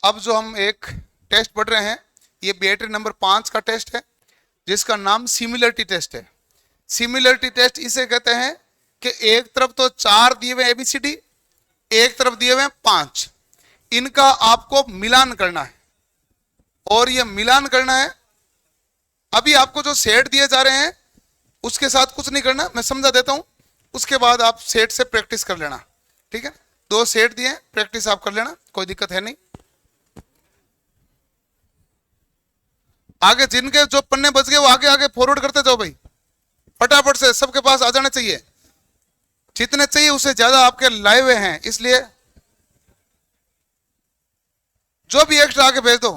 अब जो हम एक टेस्ट पढ़ रहे हैं ये बैटरी नंबर 5 का टेस्ट है जिसका नाम सिमिलरिटी टेस्ट है। सिमिलरिटी टेस्ट इसे कहते हैं कि एक तरफ तो 4 दिए हुए एबीसीडी, एक तरफ दिए हुए 5, इनका आपको मिलान करना है और ये मिलान करना है। अभी आपको जो सेट दिए जा रहे हैं उसके साथ कुछ नहीं करना, मैं समझा देता हूं, उसके बाद आप सेट से प्रैक्टिस कर लेना, ठीक है। 2 सेट दिए, प्रैक्टिस आप कर लेना, कोई दिक्कत है नहीं। आगे जिनके जो पन्ने बच गए वो आगे आगे फॉरवर्ड करते जाओ भाई, फटाफट से सबके पास आ जाना चाहिए, जितने चाहिए उससे ज्यादा आपके लाए हुए हैं, इसलिए जो भी एक्स्ट्रा आगे भेज दो।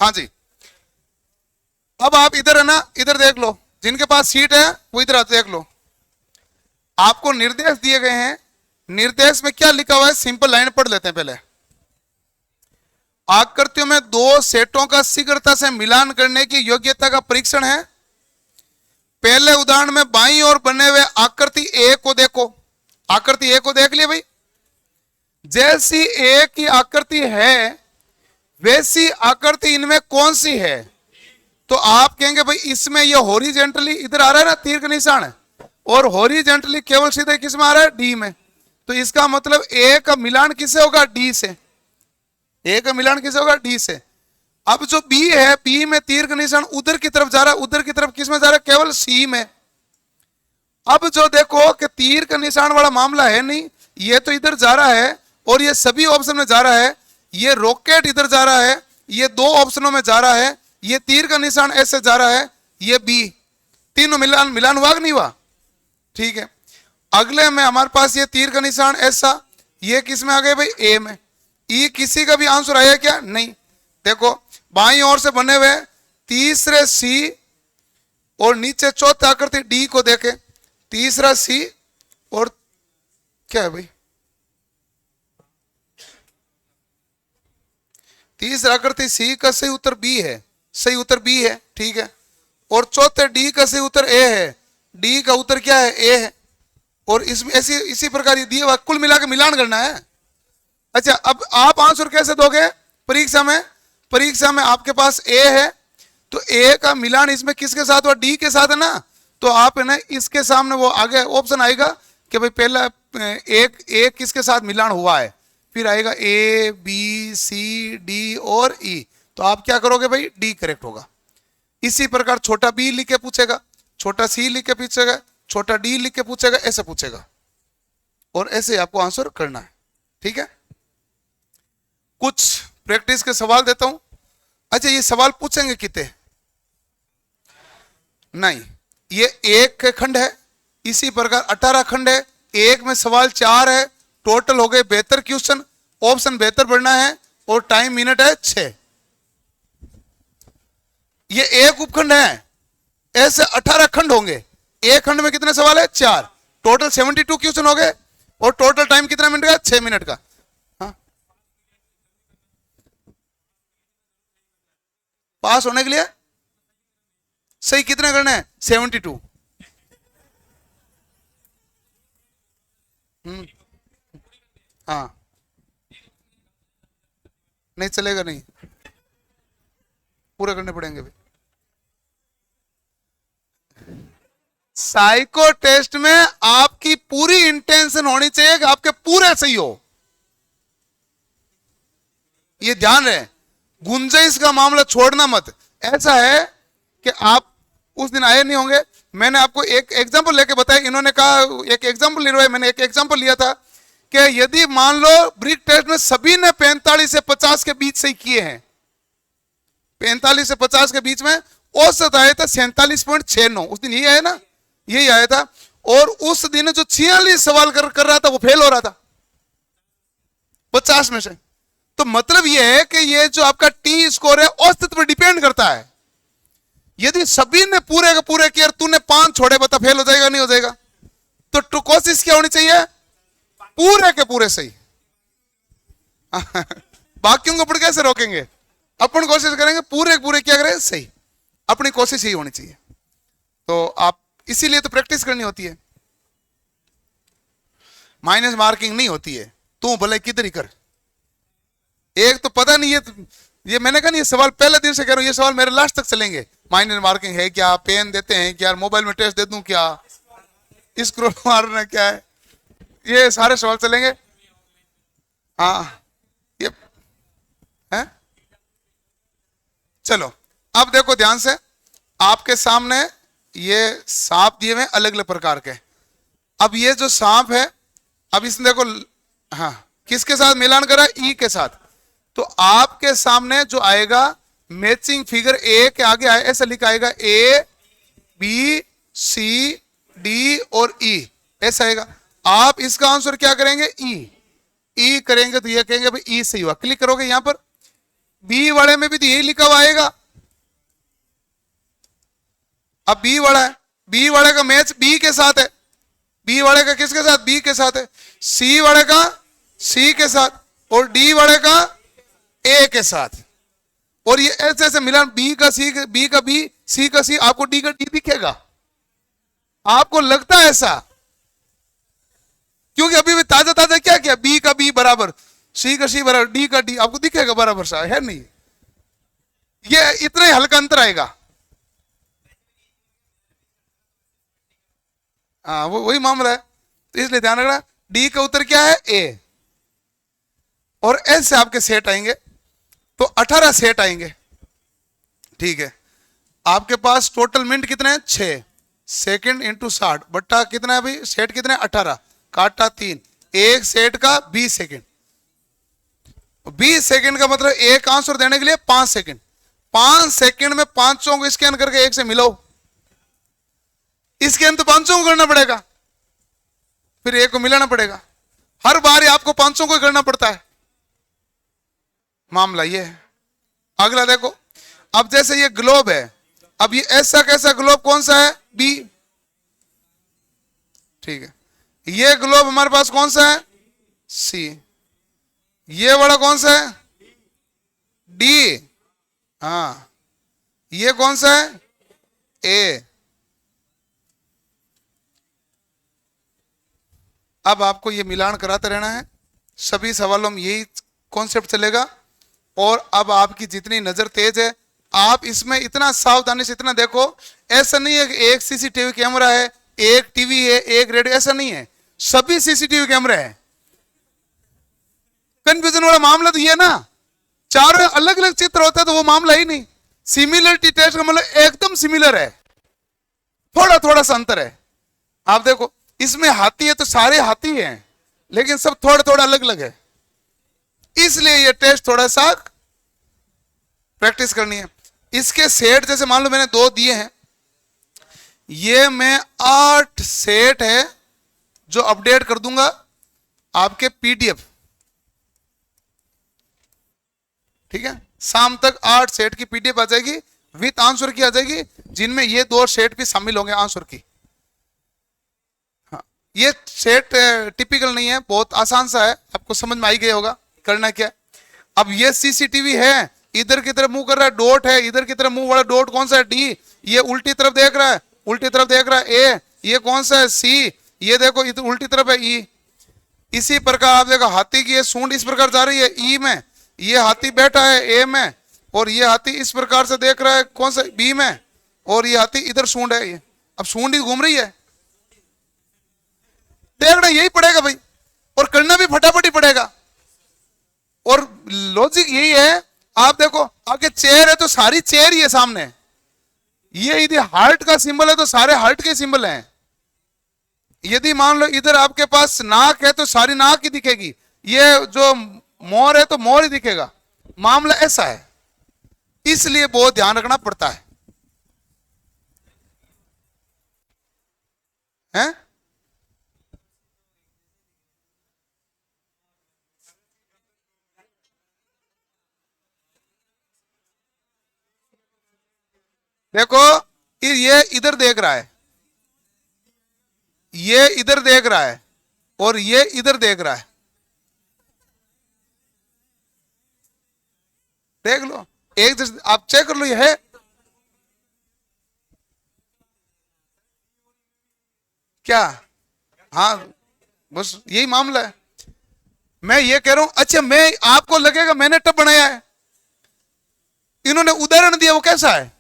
हाँ जी, अब आप इधर है ना, इधर देख लो, जिनके पास सीट है वो इधर आते देख लो। आपको निर्देश दिए गए हैं, निर्देश में क्या लिखा हुआ है सिंपल लाइन पढ़ लेते हैं पहले। आकृतियों में 2 सेटों का शीघ्रता से मिलान करने की योग्यता का परीक्षण है। पहले उदाहरण में बाईं ओर बने हुए आकृति ए को देखो, आकृति ए को देख लिया भाई। जैसी ए की आकृति है वैसी आकृति इनमें कौन सी है? तो आप कहेंगे भाई इसमें ये हॉरिजेंटली इधर आ रहा है ना तीर का निशान है, और हॉरिजेंटली केवल सीधे किस में आ रहा है? डी में। तो इसका मतलब ए का मिलान किससे होगा? डी से। ए का मिलान किससे होगा? डी से। अब जो बी है, बी में तीर का निशान उधर की तरफ जा रहा है, उधर की तरफ किस में जा रहा है? केवल सी में। अब जो देखो कि तीर का निशान वाला मामला है नहीं, ये तो इधर जा रहा है और ये सभी ऑप्शन में जा रहा है, ये रॉकेट इधर जा रहा है, ये 2 ऑप्शनों में जा रहा है, ये तीर का निशान ऐसे जा रहा है, ये बी, तीनों मिलान हुआ कि नहीं हुआ? ठीक है। अगले में हमारे पास ये तीर का निशान ऐसा, ये किस में आ गए भाई? ए में। ई किसी का भी आंसर आया क्या? नहीं। देखो बाईं ओर से बने हुए तीसरे सी और नीचे चौथे आकृति डी को देखें, तीसरा सी और क्या है भाई? तीसरा आकृति सी का सही उत्तर बी है, सही उत्तर बी है, ठीक है। और चौथे डी का सही उत्तर ए है, डी का उत्तर क्या है? ए है। और इसमें ऐसी इसी प्रकार ये दिए हुआ कुल मिला के मिलान करना है। अच्छा, अब आप आंसर कैसे दोगे परीक्षा में? परीक्षा में आपके पास ए है तो ए का मिलान इसमें किसके साथ हुआ? डी के साथ है ना। तो आप है ना इसके सामने वो आगे ऑप्शन आएगा कि भाई पहला एक किसके साथ मिलान हुआ है, फिर आएगा ए बी सी डी और ई। तो आप क्या करोगे भाई? डी करेक्ट होगा। इसी प्रकार छोटा बी लिख के पूछेगा, छोटा सी लिख के पूछेगा, छोटा डी लिख के पूछेगा, ऐसे पूछेगा और ऐसे आपको आंसर करना है, ठीक है। कुछ प्रैक्टिस के सवाल देता हूं। अच्छा, ये सवाल पूछेंगे कितने? नहीं, ये एक खंड है, इसी प्रकार 18 खंड है, एक में सवाल 4 है, टोटल हो गए 72 क्वेश्चन। ऑप्शन बेहतर बढ़ना है और टाइम मिनट है 6। ये एक उपखंड है, ऐसे 18 खंड होंगे, एक खंड में कितने सवाल है? 4, टोटल 72 क्वेश्चन हो गए और टोटल टाइम कितना मिनट का? 6 मिनट का। हाँ, पास होने के लिए सही कितने करने हैं? 72। हाँ, नहीं चलेगा, नहीं पूरे करने पड़ेंगे भी। साइको टेस्ट में आपकी पूरी इंटेंशन होनी चाहिए कि आपके पूरे सही हो, ये ध्यान रहे, गुंजाइश का मामला छोड़ना मत। ऐसा है कि आप उस दिन आए नहीं होंगे, मैंने आपको एक एग्जांपल लेके बताया, इन्होंने कहा एक एग्जांपल ले रहा है, मैंने एक एग्जांपल लिया था कि यदि मान लो ब्रिक टेस्ट में सभी ने 45 से 50 के बीच सही किए हैं, 45 से 50 के बीच में औसत आया था 47.69, उस दिन यही आया ना, यही आया था। और उस दिन जो 46 सवाल कर रहा था वो फेल हो रहा था 50 में से। तो मतलब यह है कि ये जो आपका टी स्कोर है औसत पर डिपेंड करता है। यदि सभी ने पूरे के पूरे किया, तूने 5 छोड़े, बता फेल हो जाएगा नहीं हो जाएगा? तो कोशिश क्या होनी चाहिए? पूरे के पूरे सही। बाकियों को अपन कैसे रोकेंगे? अपन कोशिश करेंगे पूरे के पूरे क्या करें? सही। अपनी कोशिश यही होनी चाहिए। तो आप इसीलिए तो प्रैक्टिस करनी होती है, माइनस मार्किंग नहीं होती है। तू भले किधर ही कर, एक तो पता नहीं, ये मैंने कहा नहीं, ये सवाल पहले दिन से कह रहा हूं, ये सवाल मेरे लास्ट तक चलेंगे। माइनर मार्किंग है क्या, पेन देते हैं क्या, मोबाइल में टेस्ट दे दूं क्या, स्क्रोल मारना क्या है, ये सारे सवाल चलेंगे। हाँ ये है। चलो अब देखो ध्यान से, आपके सामने ये सांप दिए हुए हैं अलग अलग प्रकार के। अब ये जो सांप है, अब इसने देखो, हाँ किसके साथ मिलान करा, ई के साथ। तो आपके सामने जो आएगा मैचिंग फिगर ए के आगे आए ऐसा लिखा आएगा ए बी सी डी और ई, ऐसा आएगा। आप इसका आंसर क्या करेंगे, ई। ई करेंगे तो ये कहेंगे भाई ई सही हुआ, क्लिक करोगे यहां पर। बी वाले में भी तो यही लिखा हुआ आएगा। अब बी वाला है, बी वाले का मैच बी के साथ है, बी वाले का किसके साथ, बी के साथ है। सी वाले का सी के साथ, और डी वाले का ए के साथ। और ये ऐसे ऐसे मिलान, बी का सी, बी का बी, सी का सी, आपको डी का डी दिखेगा, आपको लगता है ऐसा, क्योंकि अभी भी ताजा ताजा क्या किया, बी का बी बराबर, सी का सी बराबर, डी का डी, आपको दिखेगा बराबर सा है नहीं, ये इतना ही हल्का अंतर आएगा। हाँ वो वही मामला है, तो इसलिए ध्यान रखना डी का उत्तर क्या है, ए। और ऐसे आपके सेट आएंगे तो 18 सेट आएंगे, ठीक है। आपके पास टोटल मिनट कितने हैं, 6 सेकंड इंटू 60 बट्टा कितना है भाई, सेट कितने, 18 काटा 3, एक सेट का 20 सेकंड। 20 सेकंड का मतलब एक आंसर देने के लिए 5 सेकंड। 5 सेकंड में पांचों को स्कैन करके एक से मिलाओ, स्कैन तो पांचों को करना पड़ेगा, फिर एक को मिलाना पड़ेगा, हर बार आपको पांचों को करना पड़ता है, मामला ये है। अगला देखो, अब जैसे ये ग्लोब है, अब ये ऐसा कैसा ग्लोब कौन सा है, बी, ठीक है। ये ग्लोब हमारे पास कौन सा है, सी। ये वाला कौन सा है, डी, हाँ। ये कौन सा है, ए। अब आपको ये मिलान कराते रहना है, सभी सवालों में यही कॉन्सेप्ट चलेगा। और अब आपकी जितनी नजर तेज है, आप इसमें इतना सावधानी से इतना देखो, ऐसा नहीं है कि एक सीसीटीवी कैमरा है, एक टीवी है, एक रेडियो, ऐसा नहीं है, सभी सीसीटीवी कैमरे हैं। कंफ्यूजन वाला मामला तो ये ना, चारों अलग अलग चित्र होता है तो वो मामला ही नहीं। सिमिलरिटी टेस्ट का मतलब एकदम सिमिलर है, थोड़ा थोड़ा सा अंतर है। आप देखो इसमें हाथी है तो सारे हाथी हैं, लेकिन सब थोड़ा थोड़ा अलग अलग है, इसलिए ये टेस्ट थोड़ा सा प्रैक्टिस करनी है। इसके सेट जैसे मान लो मैंने 2 दिए हैं, ये मैं 8 सेट है जो अपडेट कर दूंगा आपके पीडीएफ, ठीक है। शाम तक 8 सेट की पीडीएफ आ जाएगी, विथ आंसर की आ जाएगी, जिनमें ये 2 सेट भी शामिल होंगे आंसर की। हाँ, ये सेट टिपिकल नहीं है, बहुत आसान सा है, आपको समझ में आई गया होगा करना क्या। अब ये सीसीटीवी है, इधर की तरफ मुंह कर रहा है, डॉट है, इधर की तरफ मुंह वाला डॉट कौन सा है, डी। ये उल्टी तरफ देख रहा है, उल्टी तरफ देख रहा है, ए। ये कौन सा है, सी। ये देखो इधर उल्टी तरफ है, ई। इसी प्रकार आप देखो हाथी की ये सूंड इस प्रकार जा रही है, ई में, ये हाथी बैठा है ए में, और ये हाथी इस प्रकार से देख रहा है कौन सा, बी में, और ये हाथी इधर सूंड है, ये अब सूंड ही घूम रही है, देखना यही पड़ेगा भाई, और करना भी फटाफट ही पड़ेगा। और लॉजिक यही है, आप देखो आगे चेयर है तो सारी चेयर ही है सामने, ये यदि हार्ट का सिंबल है तो सारे हार्ट के सिंबल हैं। यदि मान लो इधर आपके पास नाक है तो सारी नाक ही दिखेगी, ये जो मोर है तो मोर ही दिखेगा, मामला ऐसा है, इसलिए बहुत ध्यान रखना पड़ता है, हैं? देखो ये इधर देख रहा है, ये इधर देख रहा है, और ये इधर देख रहा है, देख लो एक जैसे, आप चेक कर लो ये है क्या, हाँ बस यही मामला है। मैं ये कह रहा हूं, अच्छा मैं, आपको लगेगा मैंने टब बनाया है, इन्होंने उदाहरण दिया वो कैसा है,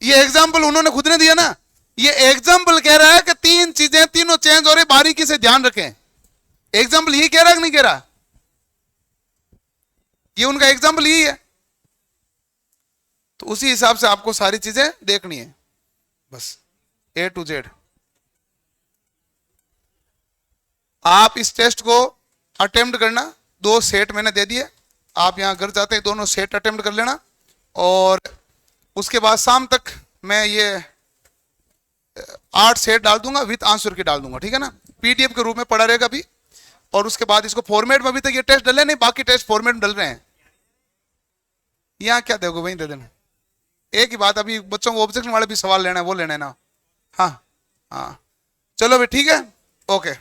ये एग्जाम्पल उन्होंने खुद ने दिया ना, ये एग्जाम्पल कह रहा है कि तीन चीजें तीनों चेंज हो रही, बारीकी से ध्यान रखें। एग्जाम्पल यही कह रहा है कि नहीं कह रहा, ये उनका एग्जाम्पल यही है। तो उसी हिसाब से आपको सारी चीजें देखनी है, बस A to Z। आप इस टेस्ट को अटेम्प्ट करना, 2 सेट मैंने दे दिए, आप यहां घर जाते हैं दोनों सेट अटेम्प्ट कर लेना, और उसके बाद शाम तक मैं ये 8 सेट डाल दूंगा, विथ आंसर की डाल दूंगा, ठीक है ना, PDF के रूप में पड़ा रहेगा अभी। और उसके बाद इसको फॉर्मेट में, अभी तक ये टेस्ट डले नहीं, बाकी टेस्ट फॉर्मेट में डल रहे हैं। यहां क्या देखो, वहीं दे देना। एक ही बात, अभी बच्चों को ऑब्जेक्शन वाले भी सवाल लेना है, वो लेना है ना। हाँ हाँ, चलो भाई ठीक है, ओके।